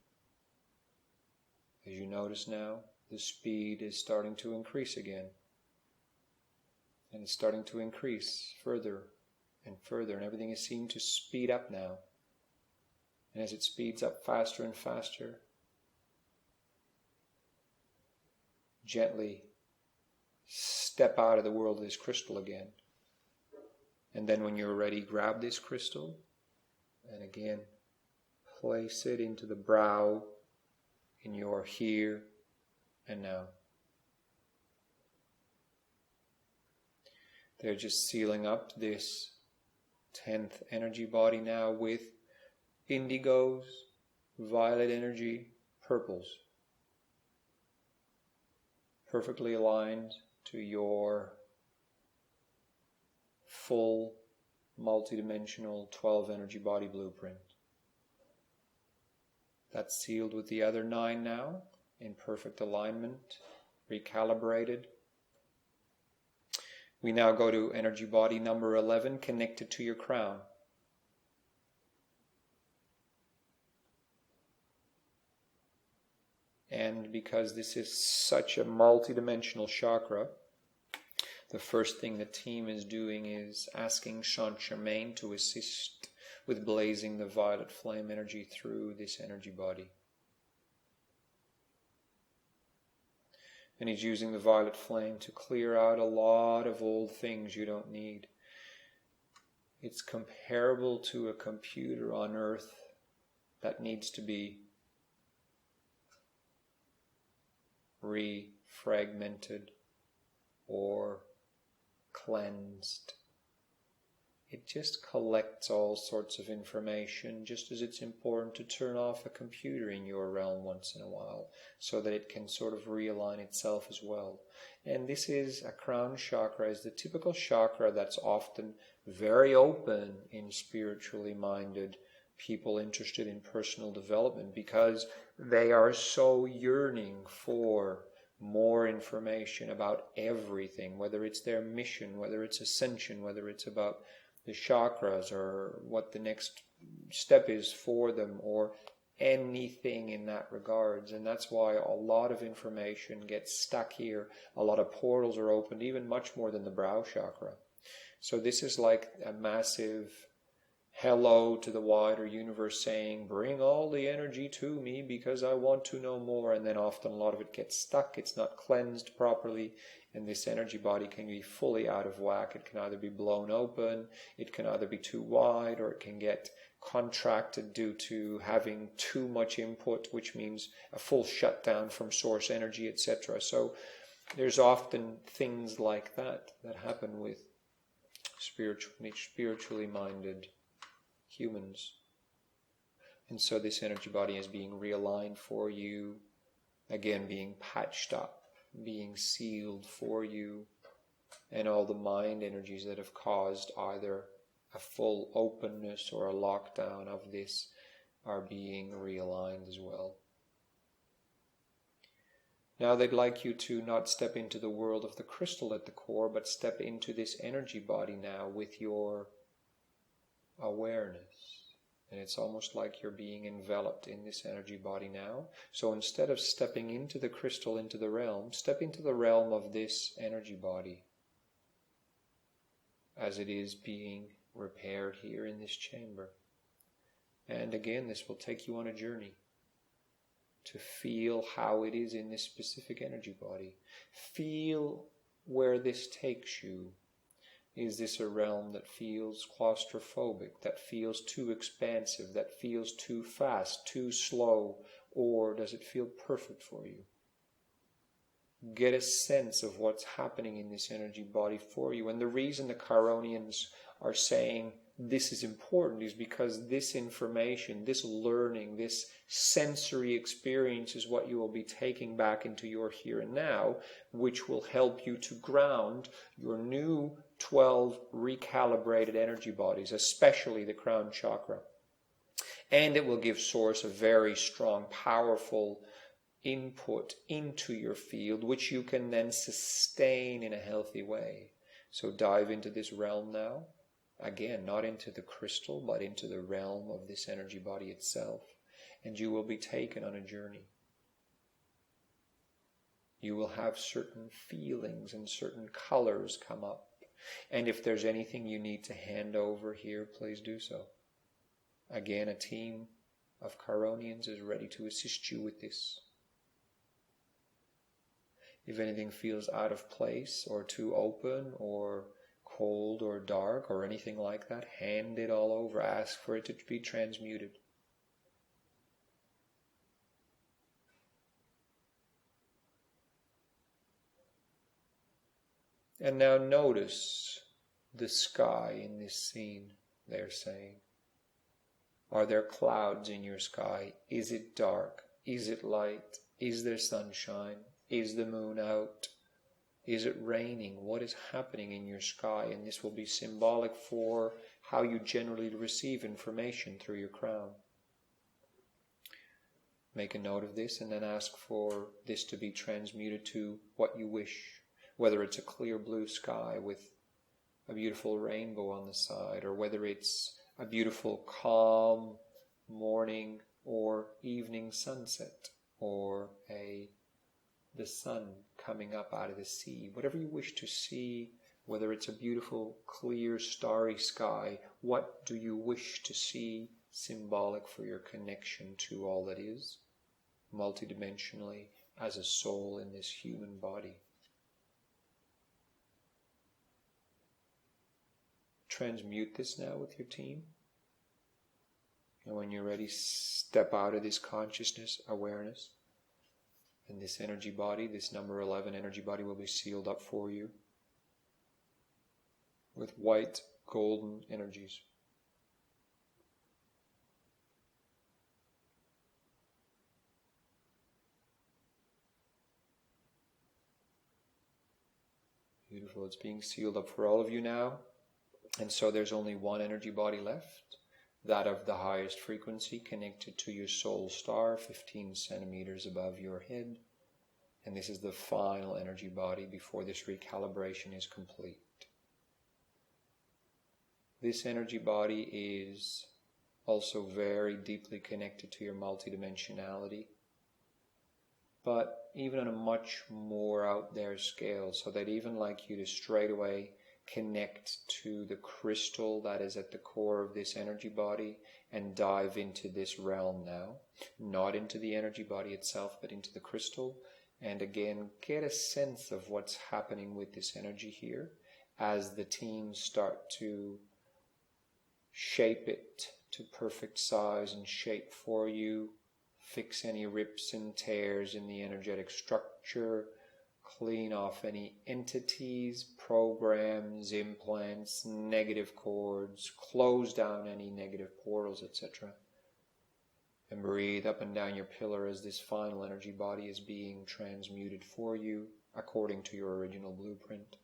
As you notice now, the speed is starting to increase again. And it's starting to increase further and further, and everything is seen to speed up now. And as it speeds up faster and faster, gently step out of the world of this crystal again. And then when you're ready, grab this crystal and again place it into the brow in your here and now. They're just sealing up this 10th energy body now with indigos, violet energy, purples. Perfectly aligned to your full multidimensional 12 energy body blueprint. That's sealed with the other 9 now in perfect alignment, recalibrated. We now go to energy body number 11, connected to your crown. And because this is such a multidimensional chakra, the first thing the team is doing is asking Saint-Germain to assist with blazing the violet flame energy through this energy body. And he's using the violet flame to clear out a lot of old things you don't need. It's comparable to a computer on Earth that needs to be refragmented or cleansed. It just collects all sorts of information, just as it's important to turn off a computer in your realm once in a while, so that it can sort of realign itself as well. And this is a crown chakra, is the typical chakra that's often very open in spiritually minded people interested in personal development, because they are so yearning for more information about everything, whether it's their mission, whether it's ascension, whether it's about the chakras or what the next step is for them, or anything in that regards. And that's why a lot of information gets stuck here. A lot of portals are opened, even much more than the brow chakra. So this is like a massive hello to the wider universe saying, bring all the energy to me because I want to know more. And then often a lot of it gets stuck, it's not cleansed properly, and this energy body can be fully out of whack. It can either be blown open, it can either be too wide, or it can get contracted due to having too much input, which means a full shutdown from source energy, etc. So there's often things like that happen with spiritually minded humans. And so this energy body is being realigned for you, again being patched up, being sealed for you, and all the mind energies that have caused either a full openness or a lockdown of this are being realigned as well. Now they'd like you to not step into the world of the crystal at the core, but step into this energy body now with your awareness. And it's almost like you're being enveloped in this energy body now. So instead of stepping into the crystal, into the realm, step into the realm of this energy body as it is being repaired here in this chamber. And again, this will take you on a journey to feel how it is in this specific energy body. Feel where this takes you. Is this a realm that feels claustrophobic, that feels too expansive, that feels too fast, too slow, or does it feel perfect for you? Get a sense of what's happening in this energy body for you. And the reason the Chironians are saying this is important is because this information, this learning, this sensory experience is what you will be taking back into your here and now, which will help you to ground your new 12 recalibrated energy bodies, especially the crown chakra. And it will give source a very strong, powerful input into your field, which you can then sustain in a healthy way. So dive into this realm now. Again, not into the crystal, but into the realm of this energy body itself. And you will be taken on a journey. You will have certain feelings and certain colors come up. And if there's anything you need to hand over here, please do so. Again, a team of Chironians is ready to assist you with this. If anything feels out of place or too open or cold or dark or anything like that, hand it all over. Ask for it to be transmuted. And now notice the sky in this scene, they're saying. Are there clouds in your sky? Is it dark? Is it light? Is there sunshine? Is the moon out? Is it raining? What is happening in your sky? And this will be symbolic for how you generally receive information through your crown. Make a note of this and then ask for this to be transmuted to what you wish. Whether it's a clear blue sky with a beautiful rainbow on the side, or whether it's a beautiful calm morning or evening sunset, or the sun coming up out of the sea. Whatever you wish to see, whether it's a beautiful, clear, starry sky, what do you wish to see symbolic for your connection to all that is, multidimensionally, as a soul in this human body? Transmute this now with your team. And when you're ready, step out of this consciousness, awareness. And this energy body, this number 11 energy body, will be sealed up for you with white, golden energies. Beautiful. It's being sealed up for all of you now. And so there's only one energy body left, that of the highest frequency, connected to your soul star, 15 centimeters above your head. And this is the final energy body before this recalibration is complete. This energy body is also very deeply connected to your multidimensionality, but even on a much more out there scale, so that even like you to straight away connect to the crystal that is at the core of this energy body and dive into this realm now. Not into the energy body itself, but into the crystal. And again, get a sense of what's happening with this energy here as the teams start to shape it to perfect size and shape for you, fix any rips and tears in the energetic structure, clean off any entities, programs, implants, negative cords, close down any negative portals, etc. And breathe up and down your pillar as this final energy body is being transmuted for you according to your original blueprint.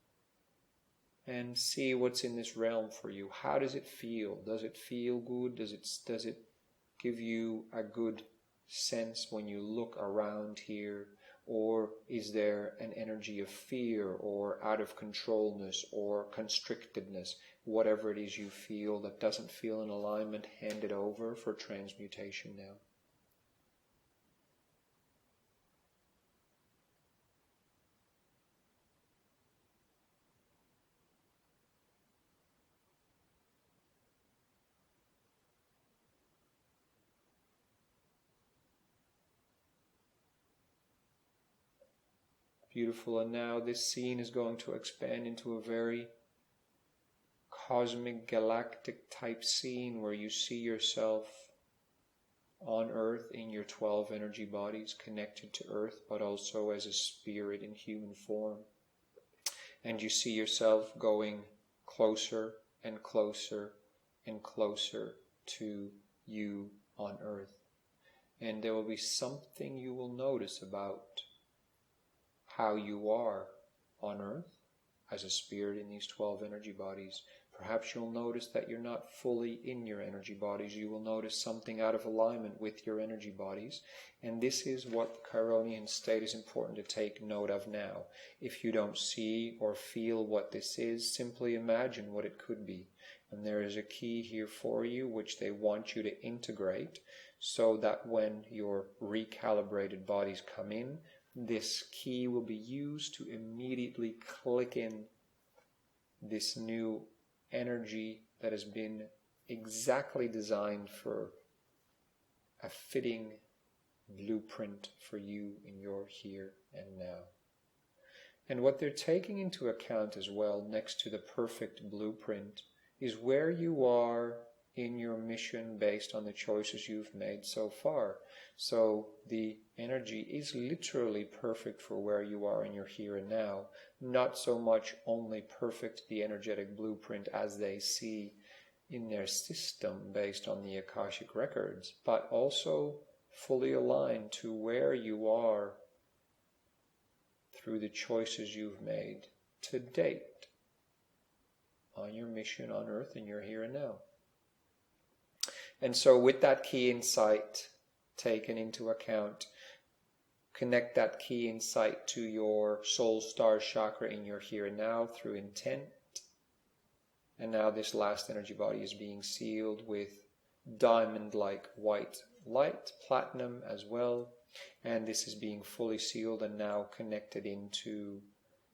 And see what's in this realm for you. How does it feel? Does it feel good? Does it give you a good sense when you look around here? Or is there an energy of fear or out of controlness or constrictedness? Whatever it is you feel that doesn't feel in alignment, hand it over for transmutation now. Beautiful. And now this scene is going to expand into a very cosmic, galactic type scene where you see yourself on Earth in your 12 energy bodies connected to Earth, but also as a spirit in human form. And you see yourself going closer and closer and closer to you on Earth. And there will be something you will notice about how you are on Earth as a spirit in these 12 energy bodies. Perhaps you'll notice that you're not fully in your energy bodies. You will notice something out of alignment with your energy bodies. And this is what the Chironian state is important to take note of now. If you don't see or feel what this is, simply imagine what it could be. And there is a key here for you which they want you to integrate so that when your recalibrated bodies come in, this key will be used to immediately click in this new energy that has been exactly designed for a fitting blueprint for you in your here and now. And what they're taking into account as well, next to the perfect blueprint, is where you are in your mission based on the choices you've made so far. So the energy is literally perfect for where you are in your here and now, not so much only perfect the energetic blueprint as they see in their system based on the Akashic records, but also fully aligned to where you are through the choices you've made to date on your mission on Earth in your here and now. And so with that key insight taken into account, connect that key insight to your soul star chakra in your here and now through intent. And now this last energy body is being sealed with diamond-like white light, platinum as well. And this is being fully sealed and now connected into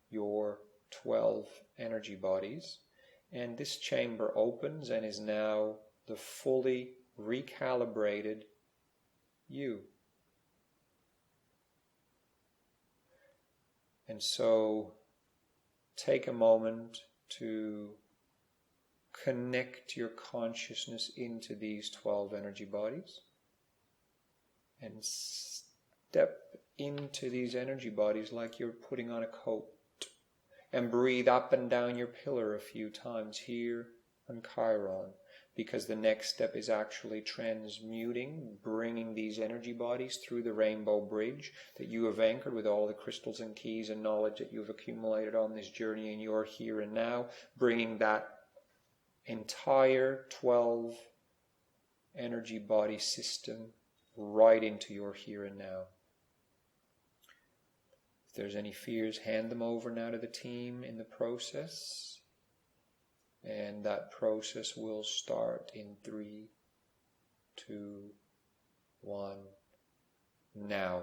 your 12 energy bodies. And this chamber opens and is now the fully recalibrated you. And so take a moment to connect your consciousness into these 12 energy bodies and step into these energy bodies like you're putting on a coat, and breathe up and down your pillar a few times here on Chiron, because the next step is actually transmuting, bringing these energy bodies through the rainbow bridge that you have anchored with all the crystals and keys and knowledge that you've accumulated on this journey in your here and now, bringing that entire 12 energy body system right into your here and now. If there's any fears, hand them over now to the team in the process. And that process will start in 3, 2, 1, now.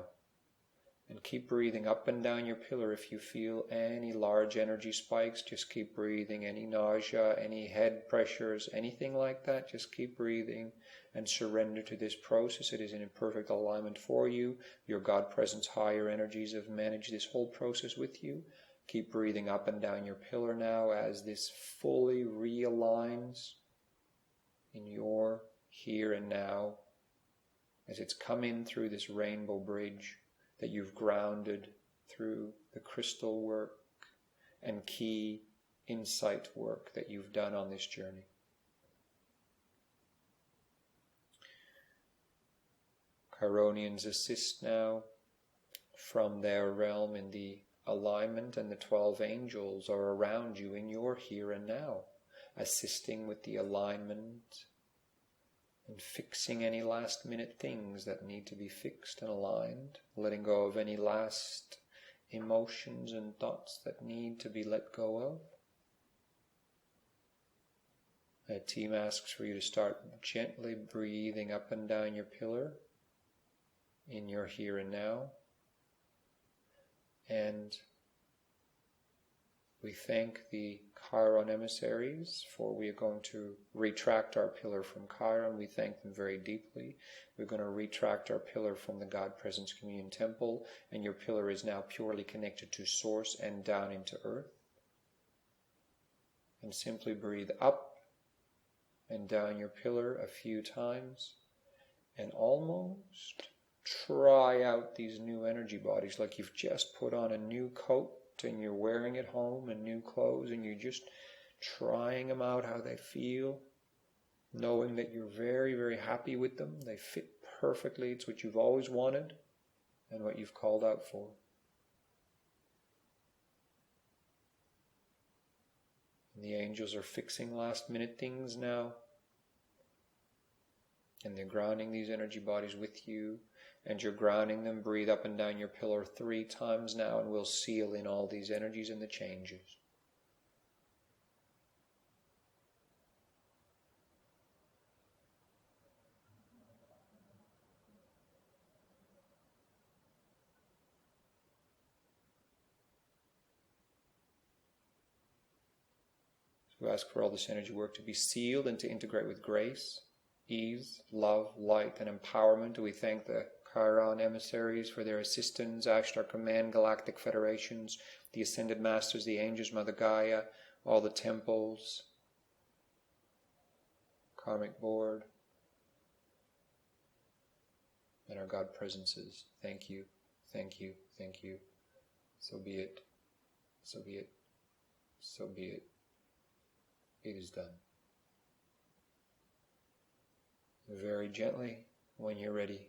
And keep breathing up and down your pillar. If you feel any large energy spikes, just keep breathing. Any nausea, any head pressures, anything like that, just keep breathing and surrender to this process. It is in perfect alignment for you. Your God Presence higher energies have managed this whole process with you. Keep breathing up and down your pillar now as this fully realigns in your here and now, as it's come in through this rainbow bridge that you've grounded through the crystal work and key insight work that you've done on this journey. Chironians assist now from their realm in the alignment, and the 12 angels are around you in your here and now, assisting with the alignment and fixing any last minute things that need to be fixed and aligned, letting go of any last emotions and thoughts that need to be let go of. A team asks for you to start gently breathing up and down your pillar in your here and now. And we thank the Chiron Emissaries, for we are going to retract our pillar from Chiron. We thank them very deeply. We're going to retract our pillar from the God Presence Communion Temple, and your pillar is now purely connected to Source and down into Earth. And simply breathe up and down your pillar a few times, and almost try out these new energy bodies like you've just put on a new coat and you're wearing it home and new clothes, and you're just trying them out, how they feel, knowing that you're very, very happy with them. They fit perfectly. It's what you've always wanted and what you've called out for. And the angels are fixing last minute things now, and they're grounding these energy bodies with you, and you're grounding them. Breathe up and down your pillar 3 times now, and we'll seal in all these energies and the changes. So we ask for all this energy work to be sealed and to integrate with grace, ease, love, light, and empowerment. We thank the Chiron Emissaries for their assistance, Ashtar Command, Galactic Federations, the Ascended Masters, the Angels, Mother Gaia, all the temples, Karmic Board, and our God Presences. Thank you, thank you, thank you. So be it, so be it, so be it. It is done. Very gently, when you're ready,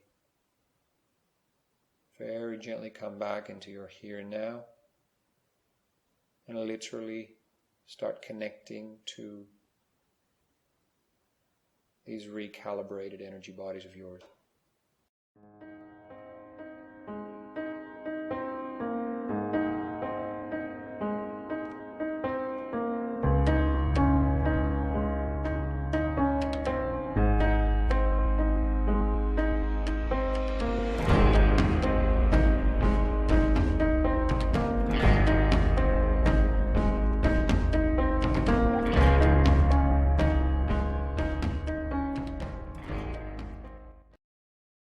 very gently come back into your here and now, and literally start connecting to these recalibrated energy bodies of yours.